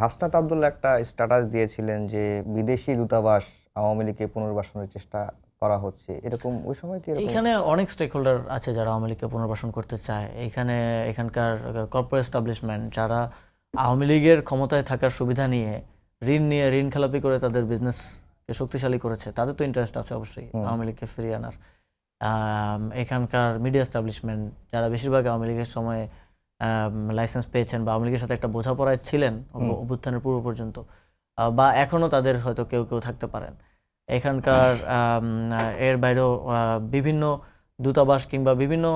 হাসনাত আব্দুল্লাহ একটা স্ট্যাটাস দিয়েছিলেন যে বিদেশি দূতাবাস আওয়ামী লীগকে পুনর্বাসনের চেষ্টা করা হচ্ছে, এরকম ওই সময় কি এরকম? এখানে অনেক স্টেক হোল্ডার আছে যারা আওয়ামী লীগকে পুনর্বাসন করতে চায়। এখানকার কর্পোরেট এস্টাবলিশমেন্ট যারা আওয়ামী লীগের ক্ষমতায় থাকার সুবিধা নিয়ে ঋণ খেলাপি করে তাদের বিজনেসকে শক্তিশালী করেছে, তাদের তো ইন্টারেস্ট আছে অবশ্যই আওয়ামী লীগকে ফিরিয়ে আনার। এখানকার মিডিয়া এস্টাবলিশমেন্ট যারা বেশিরভাগ আওয়ামী লীগের সময়ে লাইসেন্স পেয়েছেন বা আওয়ামী লীগের সাথে একটা বোঝাপড়ায় ছিলেন অভ্যুত্থানের পূর্ব পর্যন্ত, বা এখনও তাদের হয়তো কেউ কেউ থাকতে পারেন এখানকার। এর বাইরেও বিভিন্ন দূতাবাস কিংবা বিভিন্ন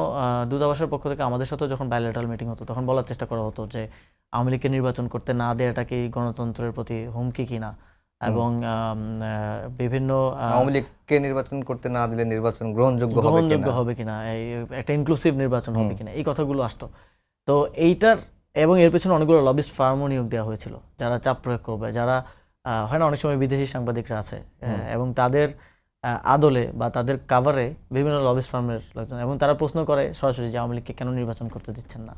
দূতাবাসের পক্ষ থেকে আমাদের সাথেও যখন বাইলেটারাল মিটিং হতো তখন বলার চেষ্টা করা হতো যে আওয়ামী লীগকে নির্বাচন করতে না দেওয়াটা কি গণতন্ত্রের প্রতি হুমকি কিনা, এবং বিভিন্ন আওয়ামী লীগকে নির্বাচন করতে না দিলে নির্বাচন গ্রহণযোগ্য হবে কিনা, একটা ইনক্লুসিভ নির্বাচন হবে কিনা, এই কথাগুলো আসতো। তো এইটার এবং এর পেছনে অনেকগুলো লবিস্ট ফার্মও নিয়োগ দেওয়া হয়েছিল যারা চাপ প্রয়োগ করবে, যারা হয় না অনেক সময় বিদেশি সাংবাদিকরা আছে এবং তাদের আদলে বা তাদের কাভারে বিভিন্ন লবিস্ট ফার্মের লোকজন, এবং তারা প্রশ্ন করে সরাসরি যে আওয়ামী লীগকে কেন নির্বাচন করতে দিচ্ছেন না।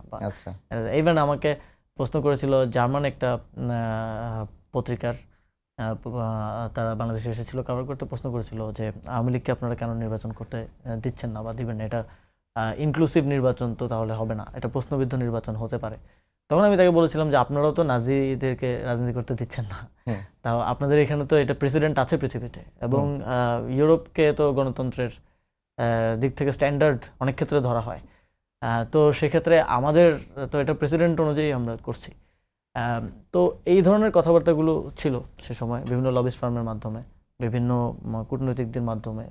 ইভেন আমাকে প্রশ্ন করেছিল জার্মান একটা পত্রিকার, তারা বাংলাদেশে এসেছিল কভার করতে, প্রশ্ন করেছিল যে আওয়ামী লীগকে আপনারা কেন নির্বাচন করতে দিচ্ছেন না বা দিবেন না, এটা ইনক্লুসিভ নির্বাচন তো তাহলে হবে না, এটা প্রশ্নবিদ্ধ নির্বাচন হতে পারে। তখন আমি তাকে বলেছিলাম যে আপনারাও তো নাজিদেরকে রাজনীতি করতে দিচ্ছেন না, তাও আপনাদের এখানে তো এটা প্রেসিডেন্ট আছে পৃথিবীতে, এবং ইউরোপকে তো গণতন্ত্রের দিক থেকে স্ট্যান্ডার্ড অনেক ক্ষেত্রে ধরা হয়। তো সেক্ষেত্রে আমাদের তো এটা প্রেসিডেন্ট অনুযায়ী আমরা করছি। তো এই ধরনের কথাবার্তাগুলো ছিল সে সময় বিভিন্ন লবিস্ট ফার্মের মাধ্যমে, বিভিন্ন কূটনৈতিকদের মাধ্যমে।